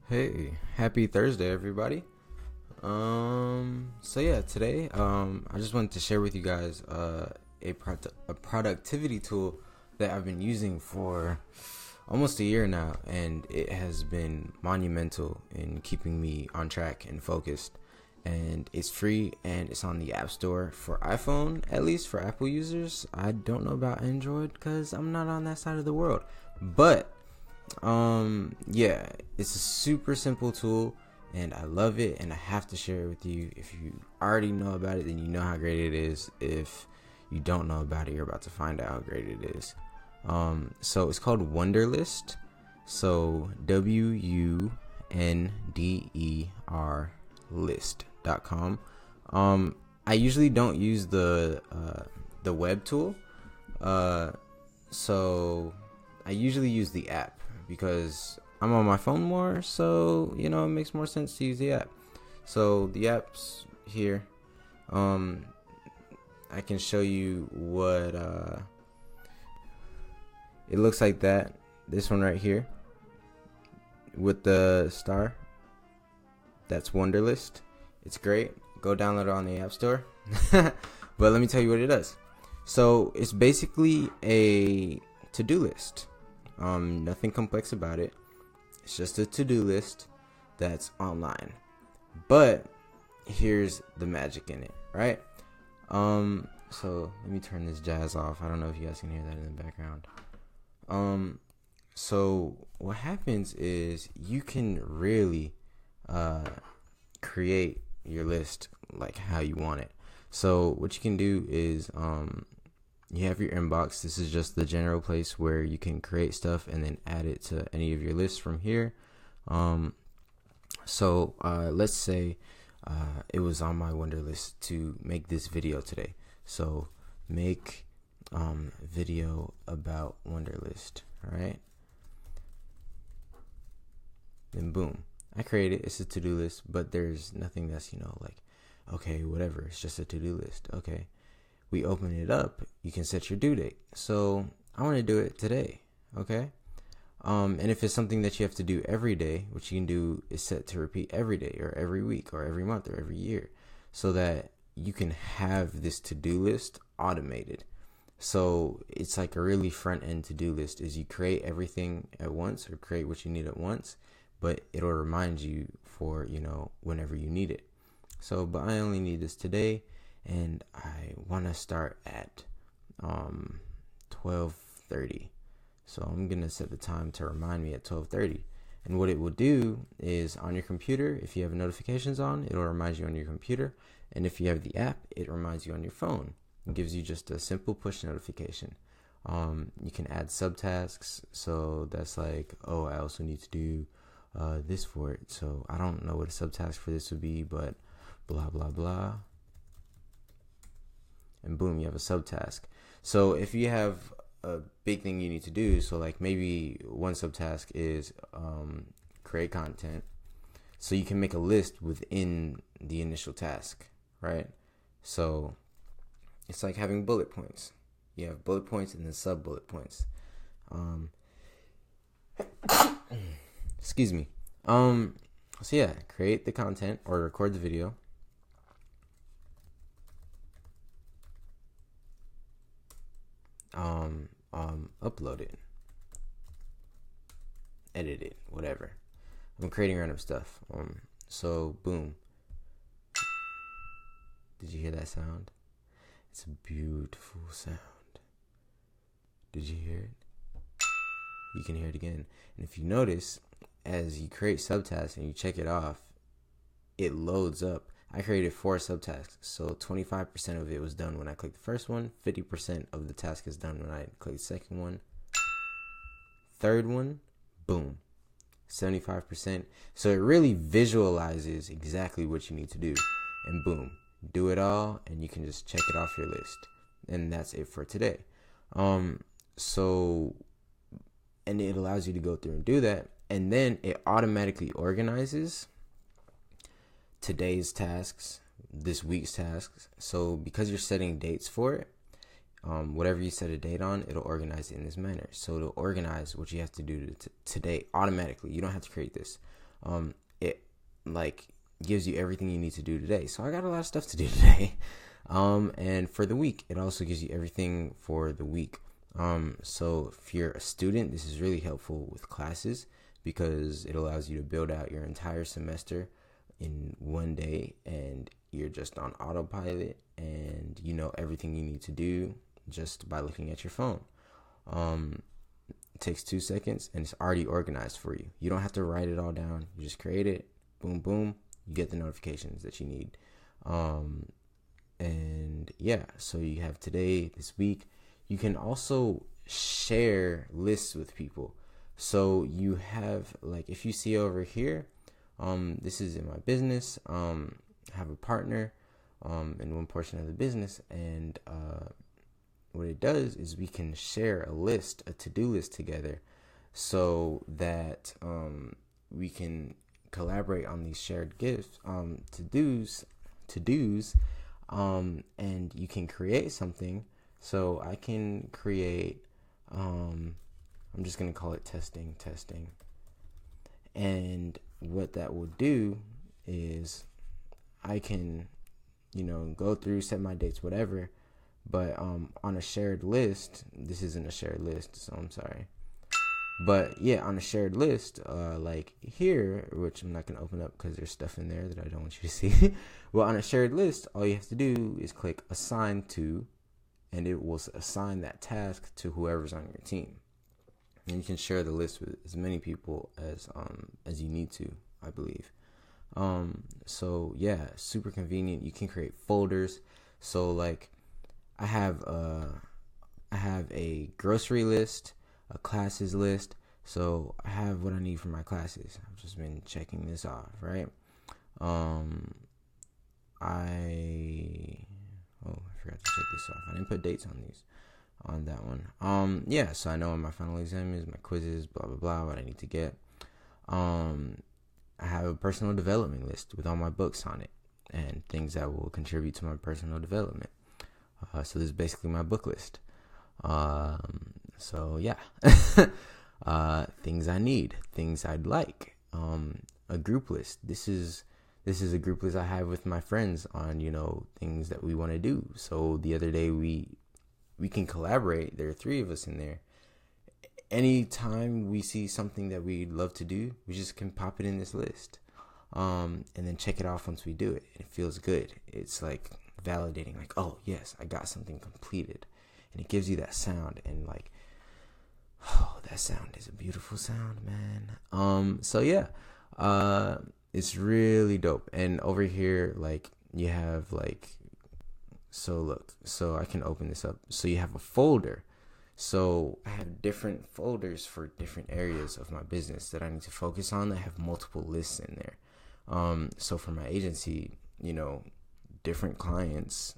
Hey, happy Thursday, everybody. So yeah, today, I just wanted to share with you guys, a productivity tool that I've been using for almost a year now, and it has been monumental in keeping me on track and focused. And it's free, and it's on the App Store for iPhone, at least for Apple users. I don't know about Android because I'm not on that side of the world, but yeah, it's a super simple tool and I love it, and I have to share it with you. If you already know about it, then you know how great it is. If you don't know about it, you're about to find out how great it is. So it's called WunderList. So WUNDER list.com. I usually don't use the web tool. So I usually use the app because I'm on my phone more, so it makes more sense to use the app. So the app's here. I can show you what it looks like. This one right here with the star, that's WunderList. It's great. Go download it on the App Store. But let me tell you what it does. So it's basically a to-do list. Nothing complex about it. It's just a to-do list that's online. But here's the magic in it, right? So let me turn this jazz off. I don't know if you guys can hear that in the background. So what happens is you can really create your list like how you want it. So what you can do is you have your inbox. This is just the general place where you can create stuff and then add it to any of your lists from here. So let's say it was on my WunderList to make this video today. So make video about WunderList, right? Then boom, I created it. It's a to-do list, but there's nothing that's like, okay, whatever, it's just a to-do list. Okay, we open it up, you can set your due date. So I want to do it today. Okay. And if it's something that you have to do every day, what you can do is set to repeat every day or every week or every month or every year, so that you can have this to-do list automated. So it's like a really front end to-do list is you create everything at once or create what you need at once, but it'll remind you for, whenever you need it. So, but I only need this today, and I want to start at 12:30. So I'm going to set the time to remind me at 12:30. And what it will do is on your computer, if you have notifications on, it'll remind you on your computer. And if you have the app, it reminds you on your phone. It gives you just a simple push notification. You can add subtasks. So that's like, oh, I also need to do this for it. So I don't know what a subtask for this would be, but blah, blah, blah. And boom, you have a subtask. So if you have a big thing you need to do, so like maybe one subtask is create content, so you can make a list within the initial task, right? So it's like having bullet points. You have bullet points and then sub bullet points. Excuse me. So yeah, create the content or record the video. Upload it, edit it, whatever. I'm creating random stuff. So boom. Did you hear that sound? It's a beautiful sound. Did you hear it? You can hear it again. And if you notice, as you create subtasks and you check it off, it loads up. I created 4 subtasks, so 25% of it was done when I clicked the first one, 50% of the task is done when I click the second one, third one, boom, 75%. So it really visualizes exactly what you need to do, and boom, do it all, and you can just check it off your list. And that's it for today. So, and it allows you to go through and do that, and then it automatically organizes today's tasks, this week's tasks. So because you're setting dates for it, whatever you set a date on, it'll organize it in this manner. So it'll organize what you have to do today automatically. You don't have to create this. it like gives you everything you need to do today. So I got a lot of stuff to do today. And for the week, it also gives you everything for the week. So if you're a student, this is really helpful with classes because it allows you to build out your entire semester in one day, and you're just on autopilot and you know everything you need to do just by looking at your phone. It takes 2 seconds and it's already organized for you. You don't have to write it all down. You just create it, boom, boom, you get the notifications that you need. And yeah, so you have today, this week. You can also share lists with people. So you have, like, if you see over here, this is in my business. I have a partner in one portion of the business, and what it does is we can share a list, a to-do list together, so that we can collaborate on these shared gifts, to-dos, and you can create something. So I can create, I'm just going to call it testing. And what that will do is I can, go through, set my dates, whatever. But on a shared list, this isn't a shared list, so I'm sorry. But yeah, on a shared list, like here, which I'm not going to open up because there's stuff in there that I don't want you to see. Well, on a shared list, all you have to do is click assign to, and it will assign that task to whoever's on your team. And you can share the list with as many people as you need to, I believe. So yeah, super convenient. You can create folders. So like I have a grocery list, a classes list. So I have what I need for my classes. I've just been checking this off, right? I forgot to check this off. I didn't put dates on that one. Yeah, so I know when my final exam is, my quizzes, blah blah blah, what I need to get. I have a personal development list with all my books on it and things that will contribute to my personal development. So this is basically my book list. So yeah. Things I need, things I'd like. A group list. This is a group list I have with my friends on, things that we want to do. So the other day we can collaborate. There are 3 of us in there. Anytime we see something that we'd love to do, we just can pop it in this list. And then check it off once we do it. It feels good. It's like validating, like, oh yes, I got something completed. And it gives you that sound, and like, oh, that sound is a beautiful sound, man. So yeah, it's really dope. And over here, like, you have like, so look, so I can open this up. So you have a folder. So I have different folders for different areas of my business that I need to focus on. I have multiple lists in there. So for my agency, different clients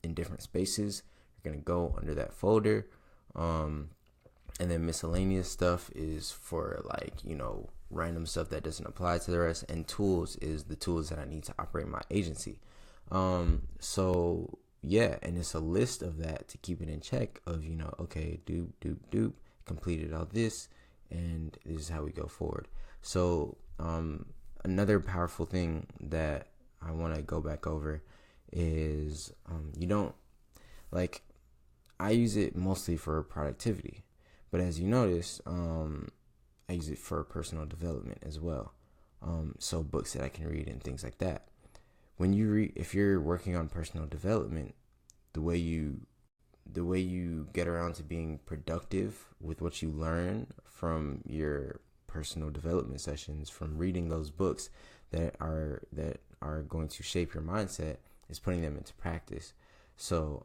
in different spaces are going to go under that folder. And then miscellaneous stuff is for like, random stuff that doesn't apply to the rest. And tools is the tools that I need to operate my agency. So yeah, and it's a list of that to keep it in check of, okay, doop, completed all this, and this is how we go forward. So, another powerful thing that I want to go back over is, I use it mostly for productivity, but as you notice, I use it for personal development as well. So books that I can read and things like that. When you read, if you're working on personal development, the way you get around to being productive with what you learn from your personal development sessions, from reading those books that are going to shape your mindset, is putting them into practice. So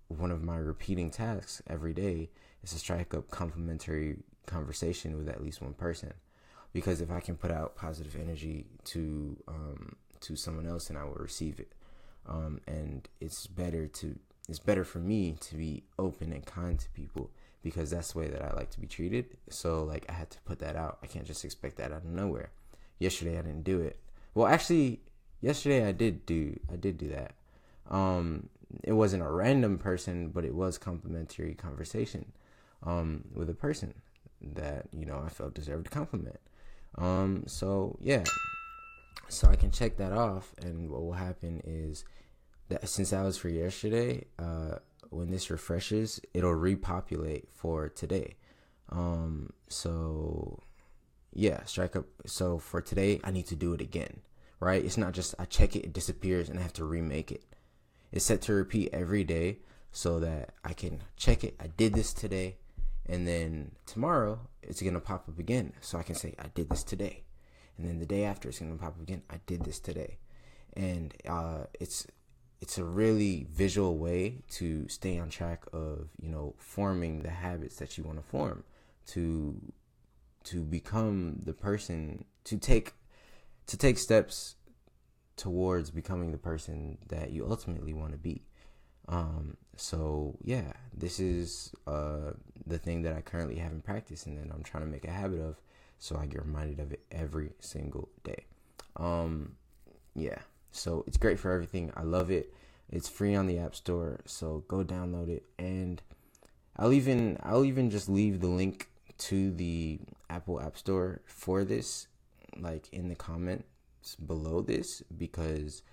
one of my repeating tasks every day is to strike up complimentary conversation with at least one person, because if I can put out positive energy to someone else, and I will receive it. And it's better for me to be open and kind to people, because that's the way that I like to be treated. So like, I had to put that out. I can't just expect that out of nowhere. Yesterday I didn't do it. Well, actually, yesterday I did do that. It wasn't a random person, but it was complimentary conversation with a person that I felt deserved a compliment. So yeah, so I can check that off, and what will happen is that since that was for yesterday, when this refreshes, it'll repopulate for today. So yeah, strike up. So for today, I need to do it again, right? It's not just I check it, it disappears, and I have to remake it. It's set to repeat every day so that I can check it. I did this today, and then tomorrow it's gonna pop up again, so I can say I did this today, and then the day after it's gonna pop up again. I did this today, and it's a really visual way to stay on track of, forming the habits that you want to form, to become the person, to take steps towards becoming the person that you ultimately want to be. So yeah, this is the thing that I currently have in practice, and then I'm trying to make a habit of, so I get reminded of it every single day. Yeah, so it's great for everything. I love it. It's free on the App Store, so go download it. And I'll even just leave the link to the Apple App Store for this, like in the comments below this, because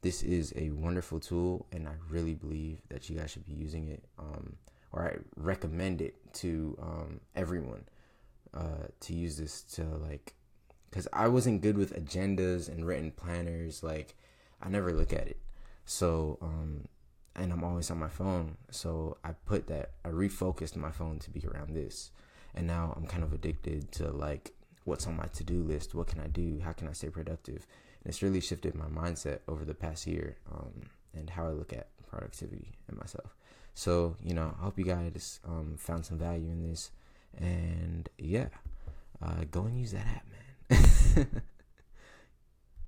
this is a wonderful tool, and I really believe that you guys should be using it. Or I recommend it to everyone to use this to, like, because I wasn't good with agendas and written planners. Like, I never look at it. So, and I'm always on my phone. So I refocused my phone to be around this. And now I'm kind of addicted to, like, what's on my to-do list? What can I do? How can I stay productive? And it's really shifted my mindset over the past year, and how I look at productivity and myself. So, I hope you guys found some value in this. And yeah, go and use that app, man.